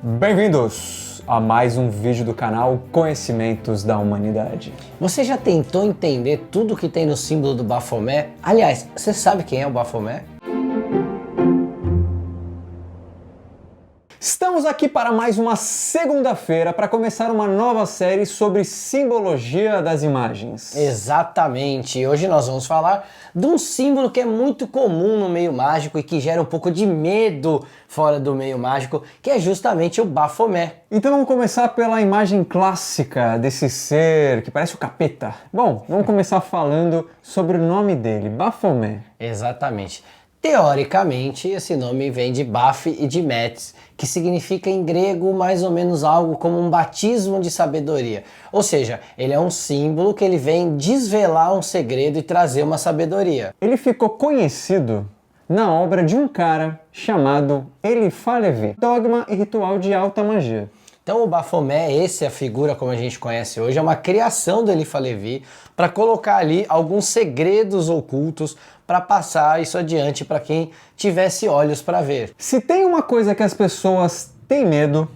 Bem-vindos a mais um vídeo do canal Conhecimentos da Humanidade. Você já tentou entender tudo que tem no símbolo do Bafomé? Aliás, você sabe quem é o Bafomé? Estamos aqui para mais uma segunda-feira para começar uma nova série sobre simbologia das imagens. Exatamente, hoje nós vamos falar de um símbolo que é muito comum no meio mágico e que gera um pouco de medo fora do meio mágico, que é justamente o Bafomé. Então vamos começar pela imagem clássica desse ser que parece o capeta. Bom, vamos começar falando sobre o nome dele, Bafomé. Exatamente. Teoricamente, esse nome vem de Baf e de Metis, que significa em grego mais ou menos algo como um batismo de sabedoria. Ou seja, ele é um símbolo que ele vem desvelar um segredo e trazer uma sabedoria. Ele ficou conhecido na obra de um cara chamado Eliphas Levi, Dogma e Ritual de Alta Magia. Então o Bafomé, essa é a figura como a gente conhece hoje, é uma criação do Eliphas Levi para colocar ali alguns segredos ocultos para passar isso adiante para quem tivesse olhos para ver. Se tem uma coisa que as pessoas têm medo,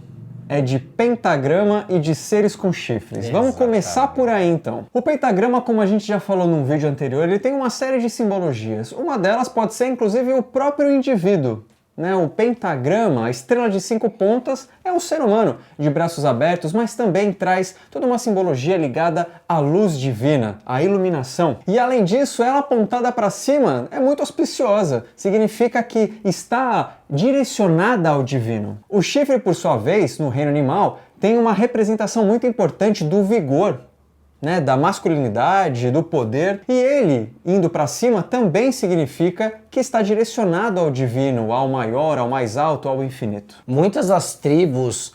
é de pentagrama e de seres com chifres. Vamos começar por aí então. O pentagrama, como a gente já falou num vídeo anterior, ele tem uma série de simbologias. Uma delas pode ser inclusive o próprio indivíduo. O pentagrama, a estrela de 5 pontas, é um ser humano de braços abertos, mas também traz toda uma simbologia ligada à luz divina, à iluminação. E além disso, ela apontada para cima é muito auspiciosa, significa que está direcionada ao divino. O chifre, por sua vez, no reino animal, tem uma representação muito importante do vigor, da masculinidade, do poder, e ele, indo para cima, também significa que está direcionado ao divino, ao maior, ao mais alto, ao infinito. Muitas das tribos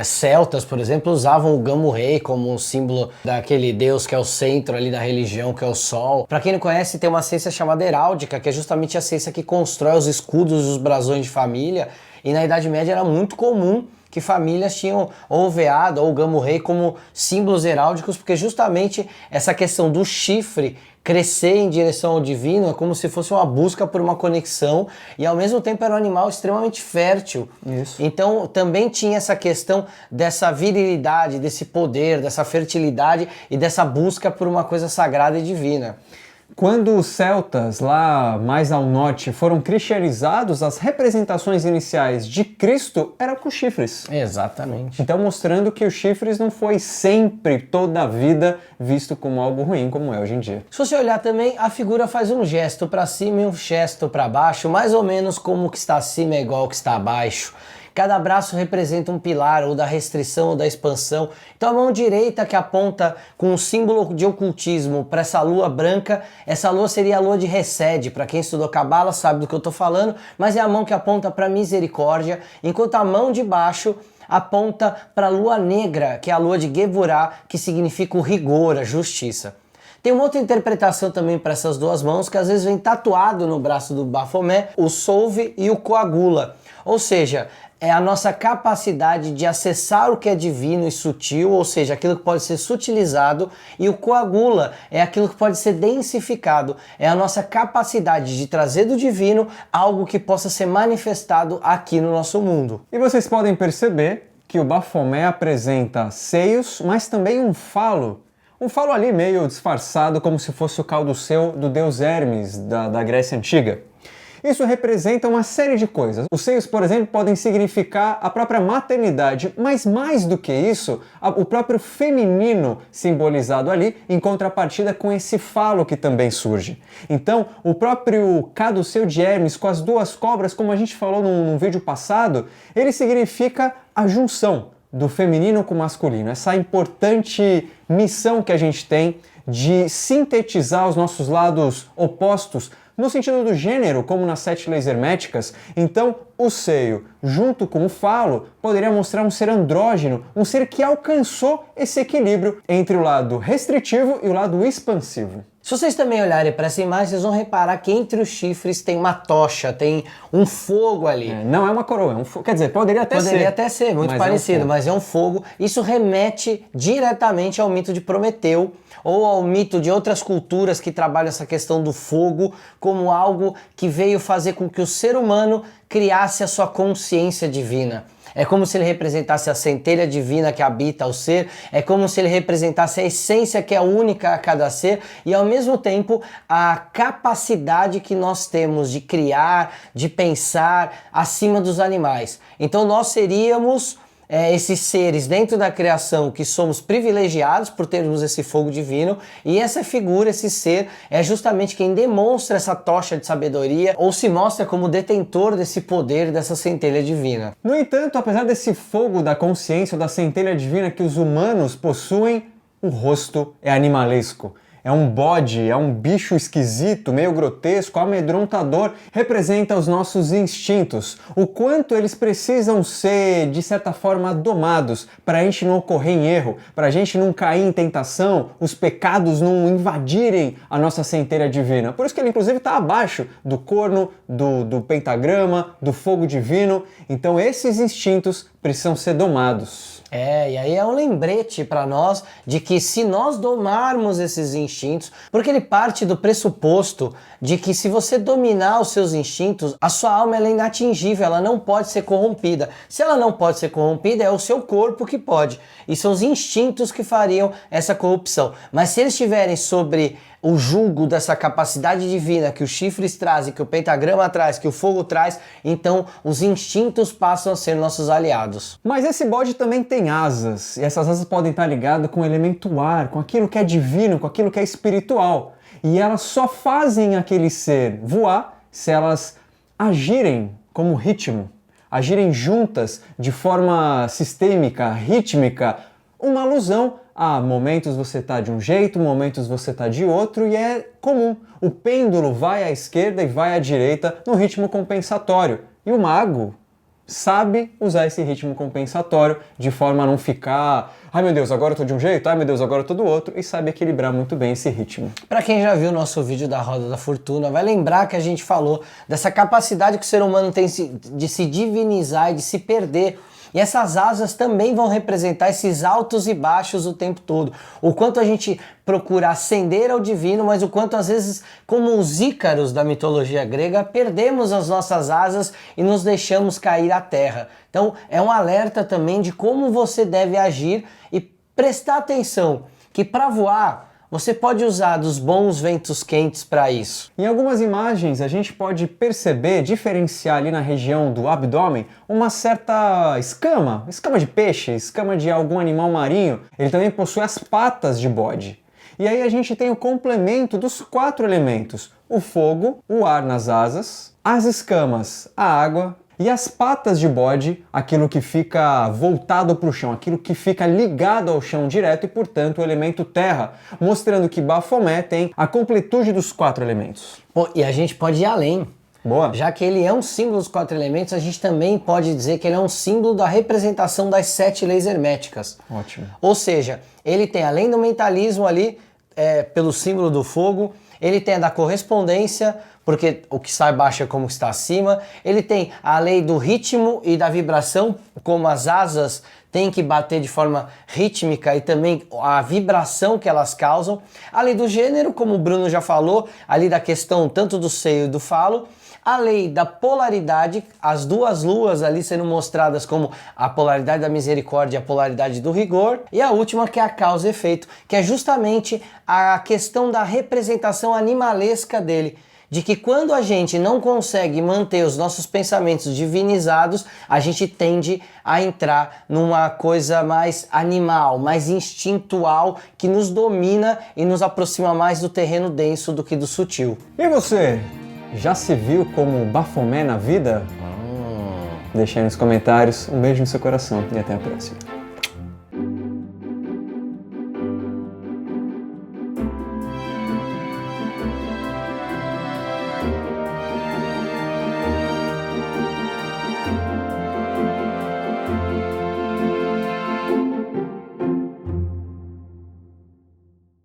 celtas, por exemplo, usavam o Gamu-Rei como um símbolo daquele deus que é o centro ali da religião, que é o sol. Para quem não conhece, tem uma ciência chamada heráldica, que é justamente a ciência que constrói os escudos e os brasões de família, e na Idade Média era muito comum que famílias tinham ou o veado ou o Gamu-Rei como símbolos heráldicos, porque justamente essa questão do chifre crescer em direção ao divino é como se fosse uma busca por uma conexão, e ao mesmo tempo era um animal extremamente fértil. Isso. Então também tinha essa questão dessa virilidade, desse poder, dessa fertilidade e dessa busca por uma coisa sagrada e divina. Quando os celtas, lá mais ao norte, foram cristianizados, as representações iniciais de Cristo eram com chifres. Exatamente. Então mostrando que os chifres não foi sempre, toda a vida, visto como algo ruim, como é hoje em dia. Se você olhar também, a figura faz um gesto para cima e um gesto para baixo, mais ou menos como o que está acima é igual ao que está abaixo. Cada braço representa um pilar, ou da restrição ou da expansão. Então a mão direita que aponta com um símbolo de ocultismo para essa lua branca, essa lua seria a lua de Resed. Para quem estudou Cabala sabe do que eu estou falando, mas é a mão que aponta para misericórdia, enquanto a mão de baixo aponta para a lua negra, que é a lua de Geburá, que significa o rigor, a justiça. Tem uma outra interpretação também para essas duas mãos, que às vezes vem tatuado no braço do Bafomé, o Solve e o Coagula. Ou seja, é a nossa capacidade de acessar o que é divino e sutil, ou seja, aquilo que pode ser sutilizado, e o coagula é aquilo que pode ser densificado, é a nossa capacidade de trazer do divino algo que possa ser manifestado aqui no nosso mundo. E vocês podem perceber que o Bafomé apresenta seios, mas também um falo ali meio disfarçado, como se fosse o caudoceu do deus Hermes da Grécia Antiga. Isso representa uma série de coisas. Os seios, por exemplo, podem significar a própria maternidade, mas mais do que isso, o próprio feminino simbolizado ali, em contrapartida com esse falo que também surge. Então, o próprio caduceu de Hermes com as duas cobras, como a gente falou num vídeo passado, ele significa a junção do feminino com o masculino, essa importante missão que a gente tem de sintetizar os nossos lados opostos no sentido do gênero, como nas 7 leis herméticas. Então, o seio, junto com o falo, poderia mostrar um ser andrógeno, um ser que alcançou esse equilíbrio entre o lado restritivo e o lado expansivo. Se vocês também olharem para essa imagem, vocês vão reparar que entre os chifres tem uma tocha, tem um fogo ali. Não é uma coroa, é um fogo. Quer dizer, poderia até ser. Muito parecido, mas é um fogo. Isso remete diretamente ao mito de Prometeu, ou ao mito de outras culturas que trabalham essa questão do fogo como algo que veio fazer com que o ser humano criasse a sua consciência divina. É como se ele representasse a centelha divina que habita o ser, é como se ele representasse a essência que é única a cada ser e ao mesmo tempo a capacidade que nós temos de criar, de pensar acima dos animais. Então nós seríamos esses seres dentro da criação que somos privilegiados por termos esse fogo divino, e essa figura, esse ser, é justamente quem demonstra essa tocha de sabedoria ou se mostra como detentor desse poder, dessa centelha divina. No entanto, apesar desse fogo da consciência ou da centelha divina que os humanos possuem, o rosto é animalesco. É um bode, é um bicho esquisito, meio grotesco, amedrontador, representa os nossos instintos, o quanto eles precisam ser, de certa forma, domados, para a gente não ocorrer em erro, para a gente não cair em tentação, os pecados não invadirem a nossa centelha divina. Por isso que ele, inclusive, está abaixo do corno, do pentagrama, do fogo divino. Então esses instintos precisam ser domados. E aí é um lembrete para nós de que se nós domarmos esses instintos, porque ele parte do pressuposto de que se você dominar os seus instintos, a sua alma ela é inatingível, ela não pode ser corrompida. Se ela não pode ser corrompida, é o seu corpo que pode. E são os instintos que fariam essa corrupção. Mas se eles estiverem sobre o jugo dessa capacidade divina que os chifres trazem, que o pentagrama traz, que o fogo traz, então os instintos passam a ser nossos aliados. Mas esse bode também tem asas, e essas asas podem estar ligadas com o elemento ar, com aquilo que é divino, com aquilo que é espiritual. E elas só fazem aquele ser voar se elas agirem como ritmo, agirem juntas de forma sistêmica, rítmica, uma alusão a momentos você está de um jeito, momentos você está de outro, e é comum. O pêndulo vai à esquerda e vai à direita no ritmo compensatório. E o mago sabe usar esse ritmo compensatório de forma a não ficar ai meu Deus, agora eu tô de um jeito, ai meu Deus, agora eu tô do outro, e sabe equilibrar muito bem esse ritmo. Para quem já viu o nosso vídeo da Roda da Fortuna, vai lembrar que a gente falou dessa capacidade que o ser humano tem de se divinizar e de se perder. E essas asas também vão representar esses altos e baixos o tempo todo. O quanto a gente procura ascender ao divino, mas o quanto às vezes, como os ícaros da mitologia grega, perdemos as nossas asas e nos deixamos cair à terra. Então é um alerta também de como você deve agir e prestar atenção que para voar você pode usar dos bons ventos quentes para isso. Em algumas imagens a gente pode perceber, diferenciar ali na região do abdômen, uma certa escama de peixe, escama de algum animal marinho. Ele também possui as patas de bode. E aí a gente tem o complemento dos 4 elementos: o fogo, o ar nas asas, as escamas, a água, e as patas de bode, aquilo que fica voltado para o chão, aquilo que fica ligado ao chão direto e, portanto, o elemento terra, mostrando que Baphomet tem a completude dos 4 elementos. Pô, e a gente pode ir além. Boa. Já que ele é um símbolo dos 4 elementos, a gente também pode dizer que ele é um símbolo da representação das 7 leis herméticas. Ótimo. Ou seja, ele tem, além do mentalismo ali, pelo símbolo do fogo, ele tem a da correspondência, porque o que sai baixo é como o que está acima. Ele tem a lei do ritmo e da vibração, como as asas têm que bater de forma rítmica e também a vibração que elas causam. A lei do gênero, como o Bruno já falou, ali da questão tanto do seio e do falo. A lei da polaridade, as 2 luas ali sendo mostradas como a polaridade da misericórdia e a polaridade do rigor. E a última, que é a causa e efeito, que é justamente a questão da representação animalesca dele. De que quando a gente não consegue manter os nossos pensamentos divinizados, a gente tende a entrar numa coisa mais animal, mais instintual, que nos domina e nos aproxima mais do terreno denso do que do sutil. E você? Já se viu como Baphomet na vida? Deixa aí nos comentários. Um beijo no seu coração e até a próxima.